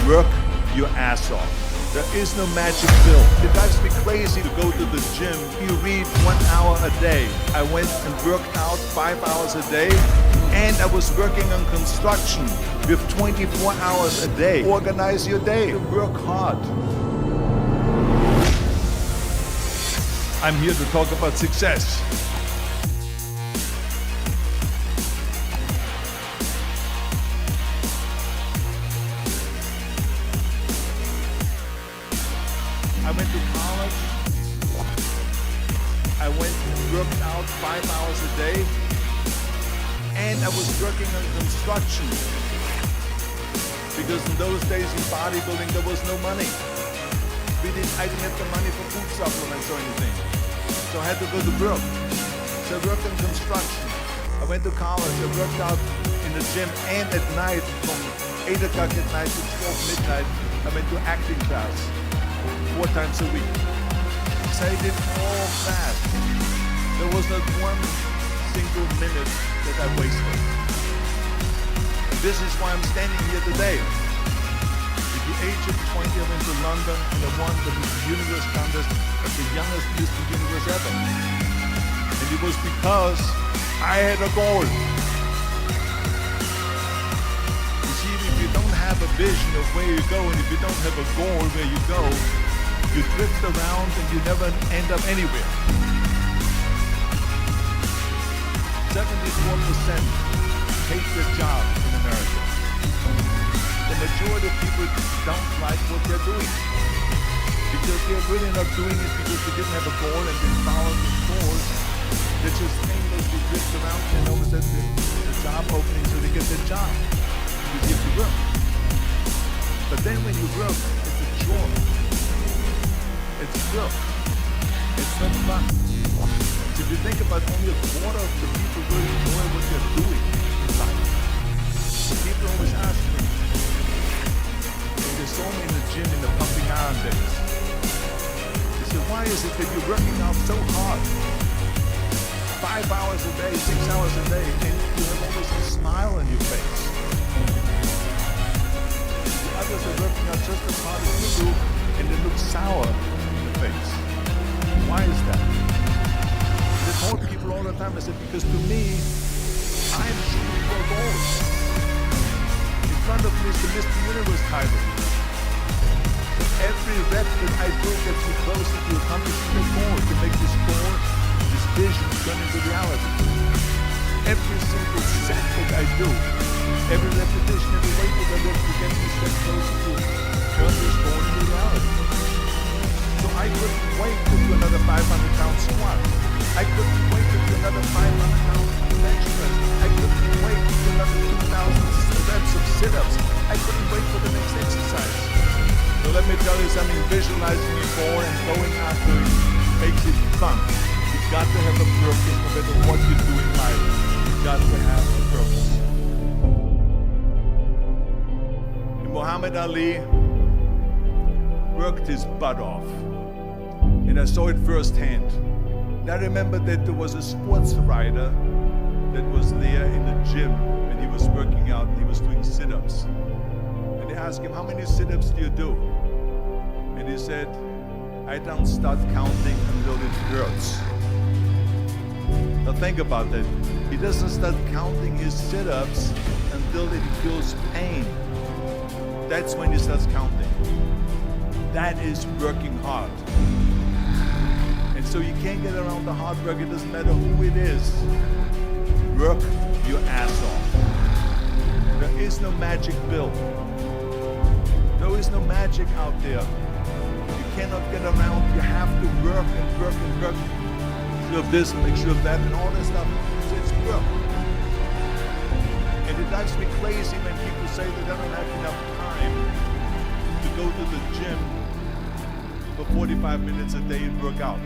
work your ass off. There is no magic pill. It drives me crazy to go to the gym. You read 1 hour a day. I went and worked out 5 hours a day, and I was working on construction with 24 hours a day. Organize your day. Work hard. I'm here to talk about success. I went to college. I went and worked out 5 hours a day, and I was working on construction. Because in those days in bodybuilding there was no money. I didn't have the money for food supplements or anything. So I had to go to work. So I worked in construction. I went to college. I worked out in the gym, and at night from 8 o'clock at night to 12 midnight, I went to acting class 4 times a week. So I did all that. There was not one single minute that I wasted. And this is why I'm standing here today. At the age of 20, I went to London and I won the Mr. Universe contest as the youngest Mr. Universe ever. And it was because I had a goal. You see, if you don't have a vision of where you go, and if you don't have a goal where you go, you drift around and you never end up anywhere. 74% hate their job in America. The majority of people don't like what they're doing because they're really not doing it because they didn't have a goal and they followed the goal. They just aimlessly drift around and always at the job opening so they get their job. You have to work. But then when you work, it's a chore. It's work. It's not fun. So if you think about only a quarter of the people really enjoy what they're doing in life. So people always ask me, they saw me in the gym in the pumping iron days. They said, why is it that you're working out so hard? 5 hours a day, 6 hours a day, and you have always a smile on your face. The others are working out just as hard as you do, and they look sour in the face. Why is that? I told people all the time, I said, because to me, I'm shooting for goals. In front of me is the Mr. Universe title. Every rep that I do gets me closer to accomplishing the goal, to make this goal, this vision turn into reality. Every single set that I do, every repetition, every weight that I lift to get me a step closer to turn this goal into reality. So I couldn't wait to do another 500-pound squat. I couldn't wait to do another 500-pound bench press. I couldn't wait to do another 2,000 reps of sit-ups. I couldn't wait for the next exercise. So let me tell you something, visualizing your goal and going after it makes it fun. You've got to have a purpose no matter what you do in life. You've got to have a purpose. And Muhammad Ali worked his butt off. And I saw it firsthand. And I remember that there was a sports writer that was there in the gym when he was working out and he was doing sit-ups. And they asked him, how many sit-ups do you do? And he said, I don't start counting until it hurts. Now think about that. He doesn't start counting his sit-ups until it feels pain. That's when he starts counting. That is working hard. And so you can't get around the hard work. It doesn't matter who it is. Work your ass off. There is no magic pill. There is no magic out there. You cannot get around. You have to work and work and work. Make sure of this, make sure of that, and all that stuff. So it's work. And it drives me crazy when people say they don't have enough time to go to the gym for 45 minutes a day and work out.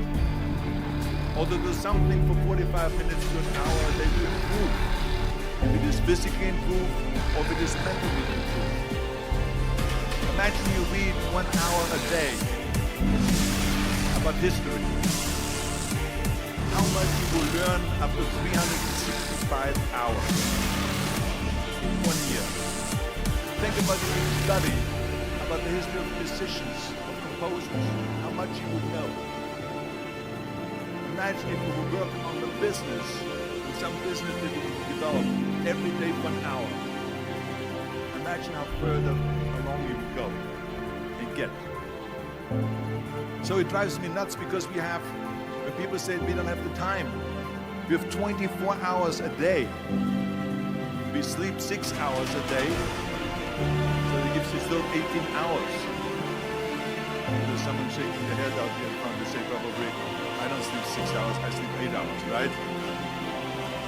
Or to do something for 45 minutes to an hour a day to improve. If it is physically improved or if it is mentally improved. Imagine you read 1 hour a day about history. How much you will learn up to 365 hours in 1 year. Think about if you study about the history of musicians, of composers, how much you would know. Imagine if you would work on the business, in some business that you would develop every day for an hour. Imagine how further along you would go and get. So it drives me nuts because when people say we don't have the time, we have 24 hours a day. We sleep 6 hours a day, so that gives you still 18 hours. There's someone shaking their head out here in front to say probably, I don't sleep 6 hours, I sleep 8 hours, right?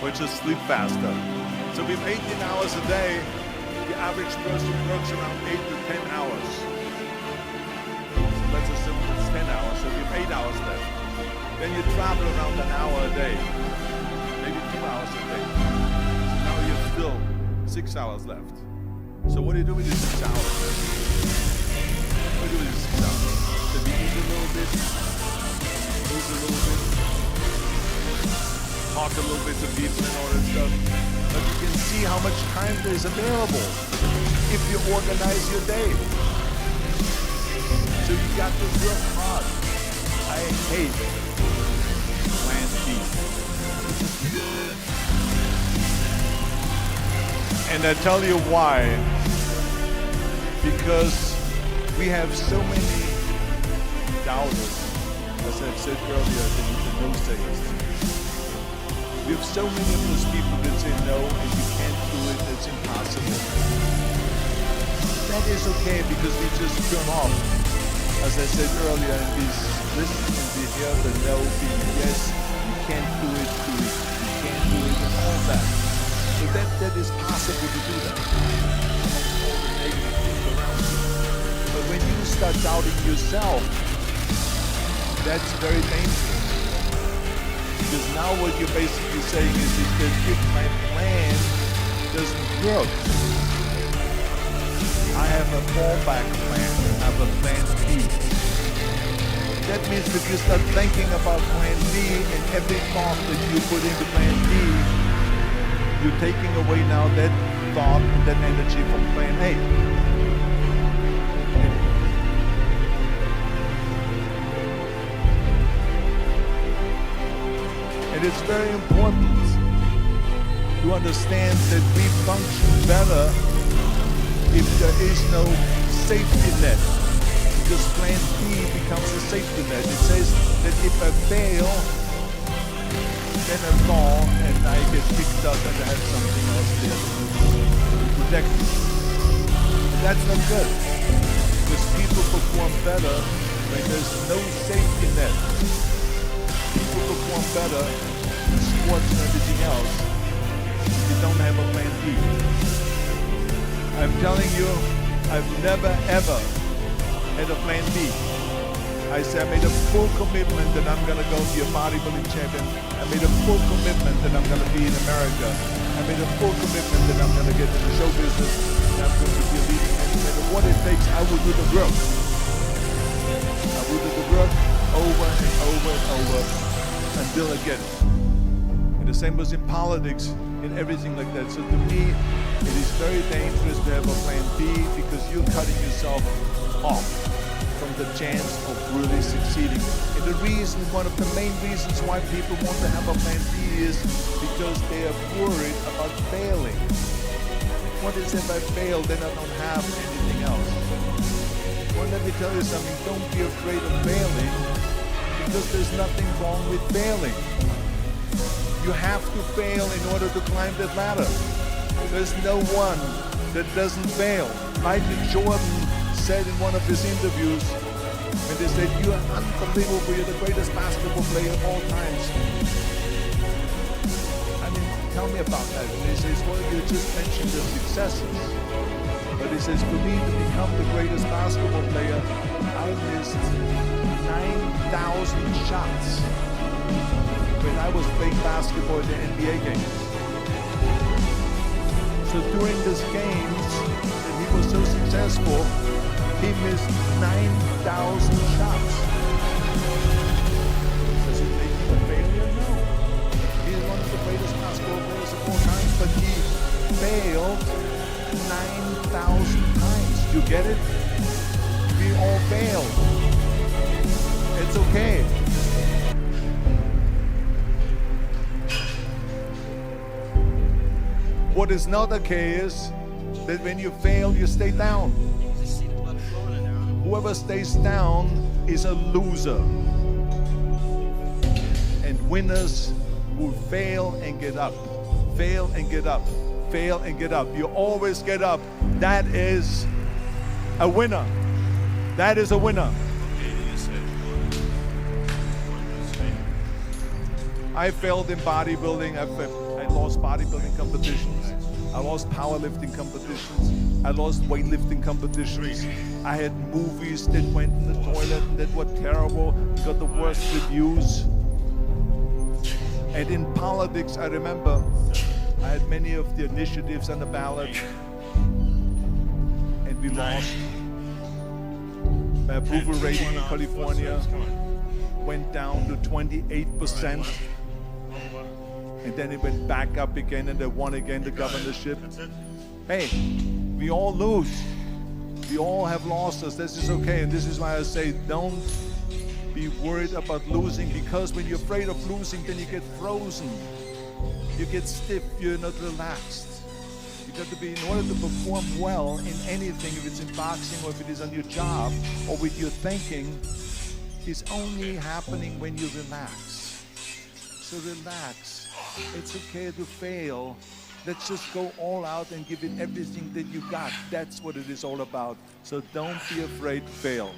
Or just sleep faster. So we have 18 hours a day. The average person works around 8 to 10 hours. So let's assume it's 10 hours, so we have 8 hours left. Then you travel around an hour a day, maybe 2 hours a day. So now you have still 6 hours left. So what do you do with these 6 hours? What do you do with these 6 hours? So we eat a little bit, lose a little bit, talk a little bit to people and all that stuff. But you can see how much time there is available if you organize your day. So you got to work hard. I hate plan B. And I tell you why. Because we have so many doubters, as I've said earlier, in those days. We have so many of those people that say no, and you can't do it, it's impossible. That is okay because we just turn off, as I said earlier, and we listen and we hear the no being yes, you can't do it, you can't do it, and all that. So that is possible to do that amongst all the negative things around you. But when you start doubting yourself, that's very dangerous. Because now what you're basically saying is that if my plan doesn't work, I have a fallback plan, I have a plan B. That means if you start thinking about plan B and every thought that you put into plan B, you're taking away now that thought and that energy from plan A. And it's very important to understand that we function better if there is no safety net. Because plan B becomes a safety net. It says that if I fail, then I fall and I get picked up and I have something else there to protect me. But that's not good. Because people perform better when there's no safety net. People perform better in sports and everything else if you don't have a plan B. I'm telling you, I've never ever had a plan B. I said I made a full commitment that I'm going to go be a bodybuilding champion. I made a full commitment that I'm going to be in America. I made a full commitment that I'm going to get in the show business and I'm going to be a leading man. No matter what it takes, I will do the work. I will do the work over and over and over until I get it. And the same was in politics, in everything like that. So to me, it is very dangerous to have a plan B because you're cutting yourself off from the chance of really succeeding. And the reason, one of the main reasons why people want to have a plan B is because they are worried about failing. What is if I fail, then I don't have anything else? Well, let me tell you something, don't be afraid of failing because there's nothing wrong with failing. You have to fail in order to climb that ladder. There's no one that doesn't fail. Michael Jordan said in one of his interviews, when they said, "You are unbelievable, you're the greatest basketball player of all times." I mean, tell me about that. And he says, well, you just mentioned the successes. But he says, for me to become the greatest basketball player, I missed 9,000 shots when I was playing basketball in the NBA games. So during these games, that he was so successful, he missed 9,000 shots. Does it make him a failure? No. He is one of the greatest basketball players of all time, but he failed 9,000 times. You get it? we all fail. It's okay. What is not okay is that when you fail, you stay down. Whoever stays down is a loser. And winners will fail and get up. Fail and get up. Fail and get up. You always get up. That is a winner. That is a winner. I failed in bodybuilding. I lost bodybuilding competitions. I lost powerlifting competitions. I lost weightlifting competitions. I had movies that went in the toilet and that were terrible, got the worst reviews. And in politics, I remember I had many of the initiatives on the ballot, and we lost. My approval rating in California went down to 28%. And then it went back up again, and they won again the governorship. Hey, we all lose. We all have losses. This is okay, and this is why I say don't be worried about losing, because when you're afraid of losing, then you get frozen. You get stiff, you're not relaxed. You got to be, in order to perform well in anything, if it's in boxing or if it is on your job or with your thinking, is only happening when you relax. So relax. It's okay to fail. Let's just go all out and give it everything that you got. That's what it is all about. So don't be afraid to fail.